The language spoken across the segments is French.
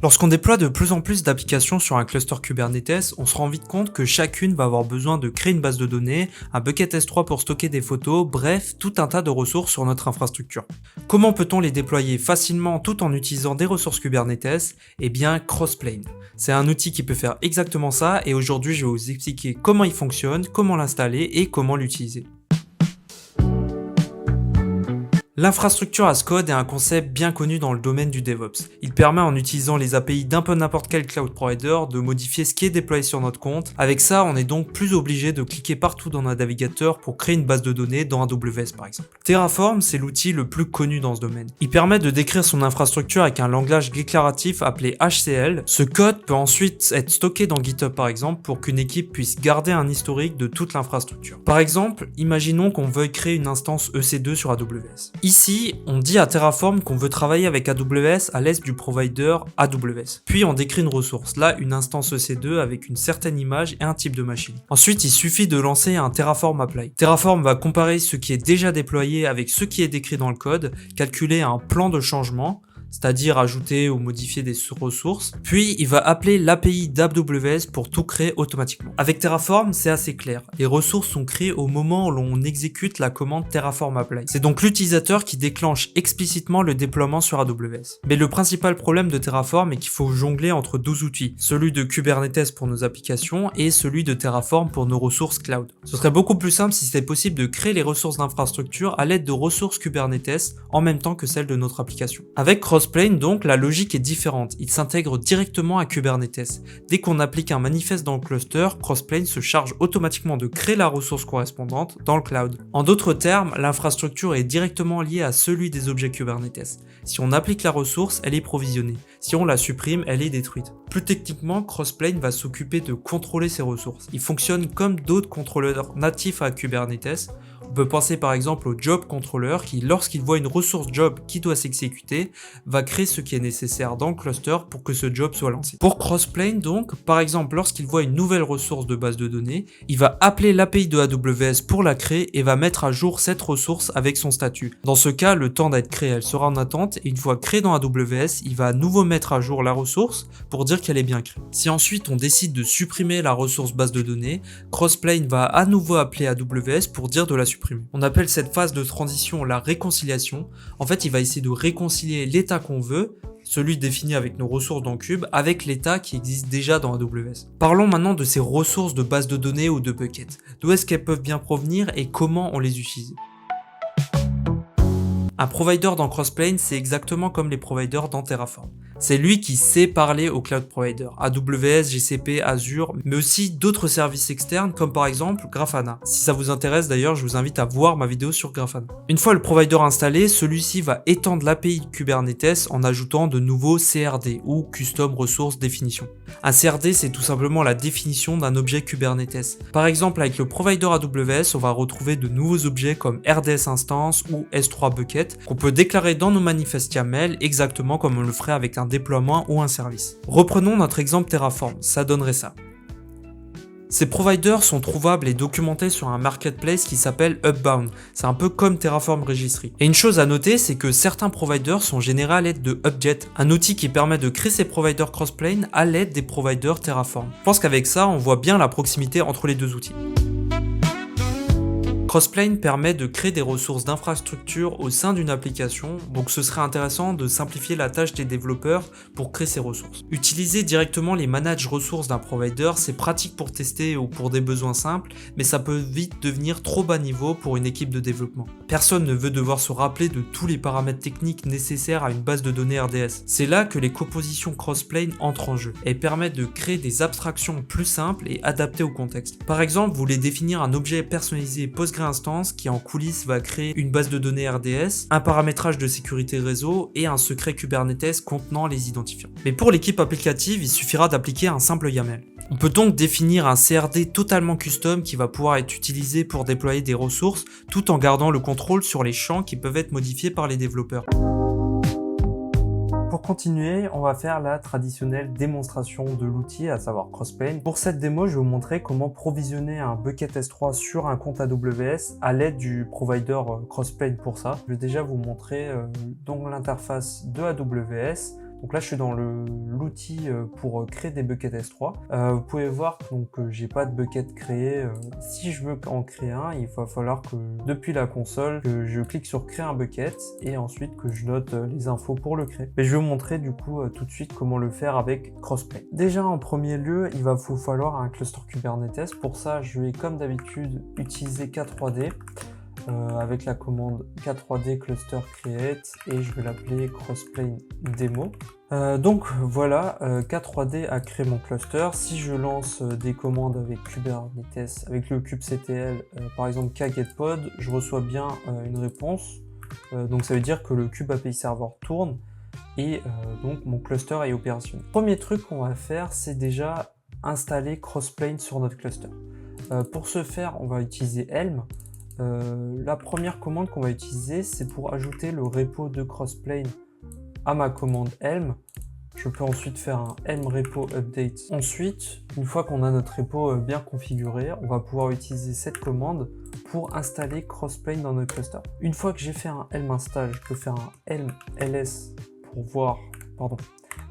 Lorsqu'on déploie de plus en plus d'applications sur un cluster Kubernetes, on se rend vite compte que chacune va avoir besoin de créer une base de données, un bucket S3 pour stocker des photos, bref, tout un tas de ressources sur notre infrastructure. Comment peut-on les déployer facilement tout en utilisant des ressources Kubernetes? Eh bien, Crossplane. C'est un outil qui peut faire exactement ça et aujourd'hui je vais vous expliquer comment il fonctionne, comment l'installer et comment l'utiliser. L'infrastructure as code est un concept bien connu dans le domaine du DevOps. Il permet en utilisant les API d'un peu n'importe quel cloud provider de modifier ce qui est déployé sur notre compte. Avec ça, on est donc plus obligé de cliquer partout dans notre navigateur pour créer une base de données dans AWS par exemple. Terraform, c'est l'outil le plus connu dans ce domaine. Il permet de décrire son infrastructure avec un langage déclaratif appelé HCL. Ce code peut ensuite être stocké dans GitHub par exemple pour qu'une équipe puisse garder un historique de toute l'infrastructure. Par exemple, imaginons qu'on veuille créer une instance EC2 sur AWS. Ici, on dit à Terraform qu'on veut travailler avec AWS à l'aise du provider AWS. Puis on décrit une ressource, là une instance EC2 avec une certaine image et un type de machine. Ensuite, il suffit de lancer un Terraform Apply. Terraform va comparer ce qui est déjà déployé avec ce qui est décrit dans le code, calculer un plan de changement, c'est-à-dire ajouter ou modifier des ressources, puis il va appeler l'API d'AWS pour tout créer automatiquement. Avec Terraform, c'est assez clair. Les ressources sont créées au moment où l'on exécute la commande Terraform Apply. C'est donc l'utilisateur qui déclenche explicitement le déploiement sur AWS. Mais le principal problème de Terraform est qu'il faut jongler entre deux outils, celui de Kubernetes pour nos applications et celui de Terraform pour nos ressources cloud. Ce serait beaucoup plus simple si c'était possible de créer les ressources d'infrastructure à l'aide de ressources Kubernetes en même temps que celles de notre application. Avec Crossplane, donc, la logique est différente. Il s'intègre directement à Kubernetes. Dès qu'on applique un manifeste dans le cluster, Crossplane se charge automatiquement de créer la ressource correspondante dans le cloud. En d'autres termes, l'infrastructure est directement liée à celui des objets Kubernetes. Si on applique la ressource, elle est provisionnée. Si on la supprime, elle est détruite. Plus techniquement, Crossplane va s'occuper de contrôler ces ressources. Il fonctionne comme d'autres contrôleurs natifs à Kubernetes. On peut penser par exemple au job controller qui, lorsqu'il voit une ressource job qui doit s'exécuter, va créer ce qui est nécessaire dans le cluster pour que ce job soit lancé. Pour Crossplane donc, par exemple lorsqu'il voit une nouvelle ressource de base de données, il va appeler l'API de AWS pour la créer et va mettre à jour cette ressource avec son statut. Dans ce cas, le temps d'être créée, elle sera en attente et une fois créée dans AWS, il va à nouveau mettre à jour la ressource pour dire qu'elle est bien créée. Si ensuite on décide de supprimer la ressource base de données, Crossplane va à nouveau appeler AWS pour dire de la supprimer. On appelle cette phase de transition la réconciliation. En fait, il va essayer de réconcilier l'état qu'on veut, celui défini avec nos ressources dans Kube, avec l'état qui existe déjà dans AWS. Parlons maintenant de ces ressources de base de données ou de buckets. D'où est-ce qu'elles peuvent bien provenir et comment on les utilise? Un provider dans Crossplane, c'est exactement comme les providers dans Terraform. C'est lui qui sait parler aux cloud providers, AWS, GCP, Azure, mais aussi d'autres services externes comme par exemple Grafana. Si ça vous intéresse d'ailleurs, je vous invite à voir ma vidéo sur Grafana. Une fois le provider installé, celui-ci va étendre l'API Kubernetes en ajoutant de nouveaux CRD ou Custom Resource Definition. Un CRD, c'est tout simplement la définition d'un objet Kubernetes. Par exemple, avec le provider AWS, on va retrouver de nouveaux objets comme RDS Instance ou S3 Bucket qu'on peut déclarer dans nos manifestes YAML exactement comme on le ferait avec un déploiement ou un service. Reprenons notre exemple Terraform, ça donnerait ça. Ces providers sont trouvables et documentés sur un marketplace qui s'appelle Upbound. C'est un peu comme Terraform Registry. Et une chose à noter, c'est que certains providers sont générés à l'aide de Hubjet, un outil qui permet de créer ces providers Crossplane à l'aide des providers Terraform. Je pense qu'avec ça, on voit bien la proximité entre les deux outils. Crossplane permet de créer des ressources d'infrastructure au sein d'une application, donc ce serait intéressant de simplifier la tâche des développeurs pour créer ces ressources. Utiliser directement les manage ressources d'un provider, c'est pratique pour tester ou pour des besoins simples, mais ça peut vite devenir trop bas niveau pour une équipe de développement. Personne ne veut devoir se rappeler de tous les paramètres techniques nécessaires à une base de données RDS. C'est là que les compositions Crossplane entrent en jeu. Elles permettent de créer des abstractions plus simples et adaptées au contexte. Par exemple, vous voulez définir un objet personnalisé PostgreSQL instance qui en coulisses va créer une base de données RDS, un paramétrage de sécurité réseau et un secret Kubernetes contenant les identifiants. Mais pour l'équipe applicative, il suffira d'appliquer un simple YAML. On peut donc définir un CRD totalement custom qui va pouvoir être utilisé pour déployer des ressources tout en gardant le contrôle sur les champs qui peuvent être modifiés par les développeurs. Pour continuer, on va faire la traditionnelle démonstration de l'outil, à savoir Crossplane. Pour cette démo, je vais vous montrer comment provisionner un bucket S3 sur un compte AWS à l'aide du provider Crossplane pour ça. Je vais déjà vous montrer donc l'interface de AWS. Donc là, je suis dans l'outil pour créer des buckets S3. Vous pouvez voir que j'ai pas de bucket créé. Si je veux en créer un, il va falloir que depuis la console, que je clique sur créer un bucket et ensuite que je note les infos pour le créer. Mais je vais vous montrer du coup tout de suite comment le faire avec Crossplane. Déjà en premier lieu, il va vous falloir un cluster Kubernetes. Pour ça, je vais comme d'habitude utiliser K3D. Avec la commande K3D cluster create et je vais l'appeler crossplane demo. Donc voilà, K3D a créé mon cluster. Si je lance des commandes avec Kubernetes, avec le kubectl, par exemple kgetpod, je reçois bien une réponse. Donc ça veut dire que le kube API server tourne et donc mon cluster est opérationnel. Premier truc qu'on va faire, c'est déjà installer Crossplane sur notre cluster. Pour ce faire, on va utiliser Helm. La première commande qu'on va utiliser, c'est pour ajouter le repo de Crossplane à ma commande Helm. Je peux ensuite faire un Helm repo update. Ensuite, une fois qu'on a notre repo bien configuré, on va pouvoir utiliser cette commande pour installer Crossplane dans notre cluster. Une fois que j'ai fait un Helm install, je peux faire un Helm ls pour voir,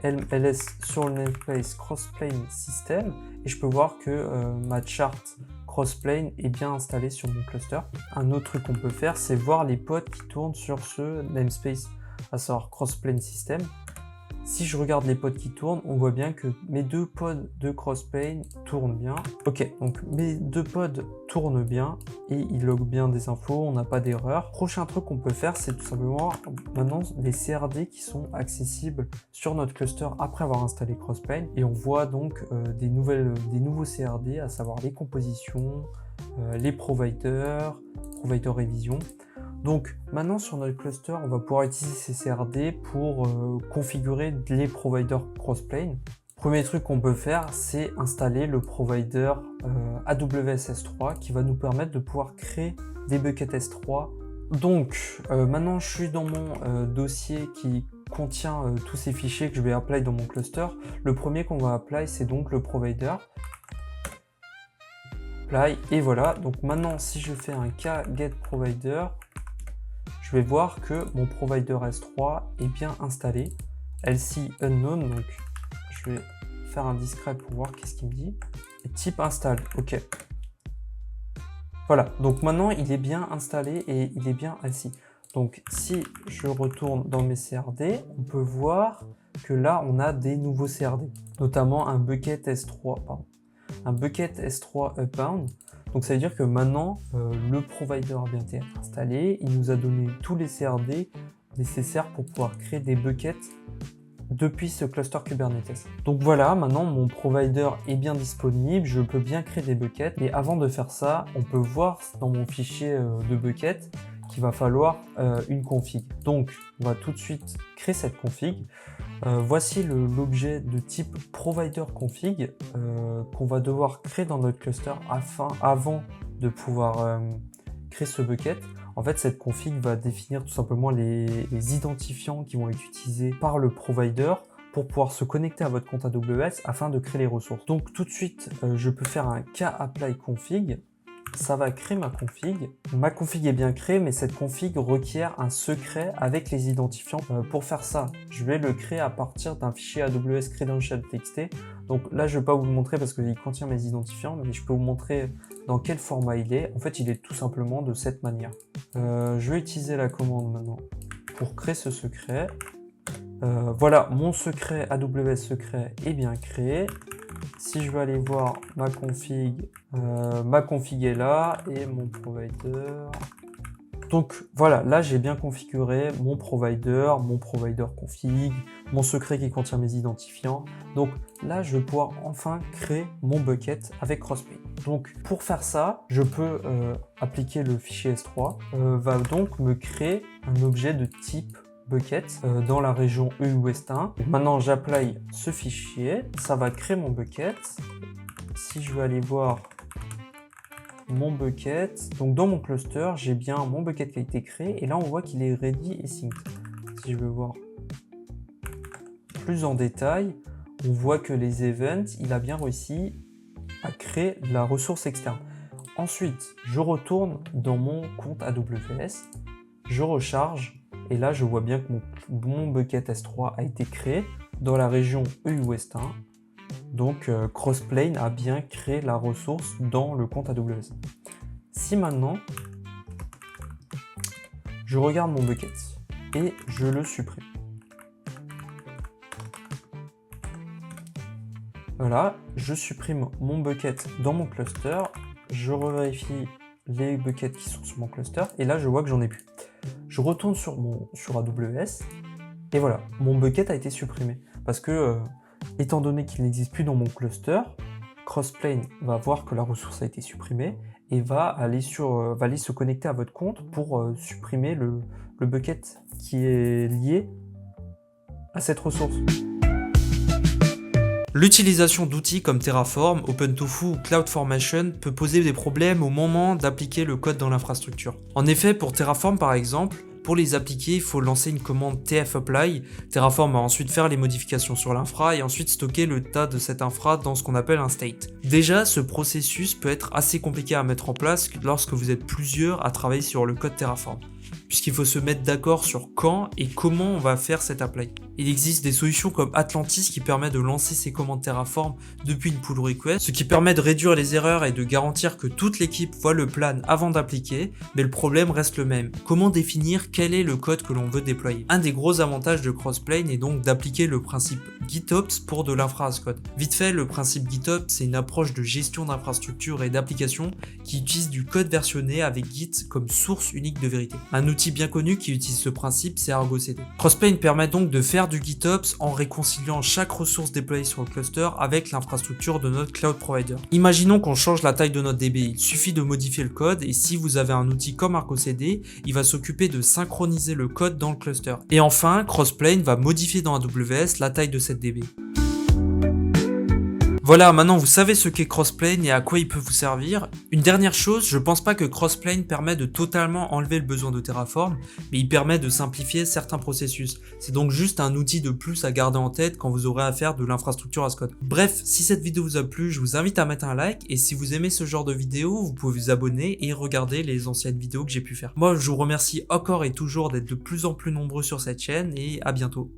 Helm ls sur le namespace Crossplane system et je peux voir que ma charte Crossplane est bien installé sur mon cluster. Un autre truc qu'on peut faire, c'est voir les pods qui tournent sur ce namespace, à savoir Crossplane System. Si je regarde les pods qui tournent, on voit bien que mes deux pods de Crossplane tournent bien. Ok, donc mes deux pods tournent bien et ils loguent bien des infos, on n'a pas d'erreur. Prochain truc qu'on peut faire, c'est tout simplement maintenant les CRD qui sont accessibles sur notre cluster après avoir installé Crossplane. Et on voit donc des nouveaux CRD, à savoir les compositions, les providers, provider révision. Donc maintenant sur notre cluster, on va pouvoir utiliser ces CRD pour configurer les providers Crossplane. Premier truc qu'on peut faire, c'est installer le provider AWS S3 qui va nous permettre de pouvoir créer des buckets S3. Donc maintenant je suis dans mon dossier qui contient tous ces fichiers que je vais apply dans mon cluster. Le premier qu'on va apply, c'est donc le provider. Apply, et voilà, donc maintenant si je fais un kgetProvider, je vais voir que mon provider S3 est bien installé. LC unknown, donc je vais faire un discret pour voir qu'est-ce qu'il me dit. Et type install, ok. Voilà, donc maintenant il est bien installé et il est bien LC. Donc si je retourne dans mes CRD, on peut voir que là on a des nouveaux CRD, notamment un bucket S3, un bucket S3 upbound. Donc ça veut dire que maintenant le provider a bien été installé, il nous a donné tous les CRD nécessaires pour pouvoir créer des buckets depuis ce cluster Kubernetes. Donc voilà, maintenant mon provider est bien disponible, je peux bien créer des buckets. Et avant de faire ça, on peut voir dans mon fichier de bucket qu'il va falloir une config. Donc on va tout de suite créer cette config. Voici l'objet de type provider config qu'on va devoir créer dans notre cluster avant de pouvoir créer ce bucket. En fait, cette config va définir tout simplement les identifiants qui vont être utilisés par le provider pour pouvoir se connecter à votre compte AWS afin de créer les ressources. Donc tout de suite, je peux faire un k-apply config. Ça va créer ma config. Ma config est bien créée, mais cette config requiert un secret avec les identifiants. Pour faire ça, je vais le créer à partir d'un fichier AWS credential.txt. Donc là, je ne vais pas vous le montrer parce qu'il contient mes identifiants, mais je peux vous montrer dans quel format il est. En fait, il est tout simplement de cette manière. Je vais utiliser la commande maintenant pour créer ce secret. Voilà, mon secret AWS secret est bien créé. Si je vais aller voir ma config est là et mon provider. Donc voilà, là j'ai bien configuré mon provider config, mon secret qui contient mes identifiants. Donc là je vais pouvoir enfin créer mon bucket avec Crossplane. Donc pour faire ça, je peux appliquer le fichier S3, va donc me créer un objet de type bucket dans la région EUWest1. Maintenant j'apply ce fichier, ça va créer mon bucket. Si je vais aller voir mon bucket, donc dans mon cluster j'ai bien mon bucket qui a été créé et là on voit qu'il est ready et synced. Si je veux voir plus en détail, on voit que les events, il a bien réussi à créer la ressource externe. Ensuite je retourne dans mon compte AWS, je recharge Et là, je vois bien que mon bucket S3 a été créé dans la région EU West 1. Donc, Crossplane a bien créé la ressource dans le compte AWS. Si maintenant, je regarde mon bucket et je le supprime. Voilà, je supprime mon bucket dans mon cluster, je revérifie les buckets qui sont sur mon cluster, et là je vois que j'en ai plus. Je retourne sur AWS, et voilà, mon bucket a été supprimé. Parce que, étant donné qu'il n'existe plus dans mon cluster, Crossplane va voir que la ressource a été supprimée, et va aller se connecter à votre compte pour supprimer le bucket qui est lié à cette ressource. L'utilisation d'outils comme Terraform, OpenTofu ou CloudFormation peut poser des problèmes au moment d'appliquer le code dans l'infrastructure. En effet, pour Terraform par exemple, pour les appliquer, il faut lancer une commande tfapply. Terraform va ensuite faire les modifications sur l'infra et ensuite stocker le tas de cette infra dans ce qu'on appelle un state. Déjà, ce processus peut être assez compliqué à mettre en place lorsque vous êtes plusieurs à travailler sur le code Terraform, puisqu'il faut se mettre d'accord sur quand et comment on va faire cette apply. Il existe des solutions comme Atlantis qui permet de lancer ces commandes Terraform depuis une pull request, ce qui permet de réduire les erreurs et de garantir que toute l'équipe voit le plan avant d'appliquer, mais le problème reste le même. Comment définir quel est le code que l'on veut déployer? Un des gros avantages de Crossplane est donc d'appliquer le principe GitOps pour de l'infra as code. Vite fait, le principe GitOps, c'est une approche de gestion d'infrastructure et d'application qui utilise du code versionné avec Git comme source unique de vérité. Un outil bien connu qui utilise ce principe, c'est Argo CD. Crossplane permet donc de faire du GitOps en réconciliant chaque ressource déployée sur le cluster avec l'infrastructure de notre cloud provider. Imaginons qu'on change la taille de notre DB, il suffit de modifier le code et si vous avez un outil comme Argo CD, il va s'occuper de synchroniser le code dans le cluster. Et enfin, Crossplane va modifier dans AWS la taille de cette DB. Voilà, maintenant vous savez ce qu'est Crossplane et à quoi il peut vous servir. Une dernière chose, je pense pas que Crossplane permet de totalement enlever le besoin de Terraform, mais il permet de simplifier certains processus. C'est donc juste un outil de plus à garder en tête quand vous aurez à faire de l'infrastructure as code. Bref, si cette vidéo vous a plu, je vous invite à mettre un like et si vous aimez ce genre de vidéo, vous pouvez vous abonner et regarder les anciennes vidéos que j'ai pu faire. Moi, je vous remercie encore et toujours d'être de plus en plus nombreux sur cette chaîne et à bientôt.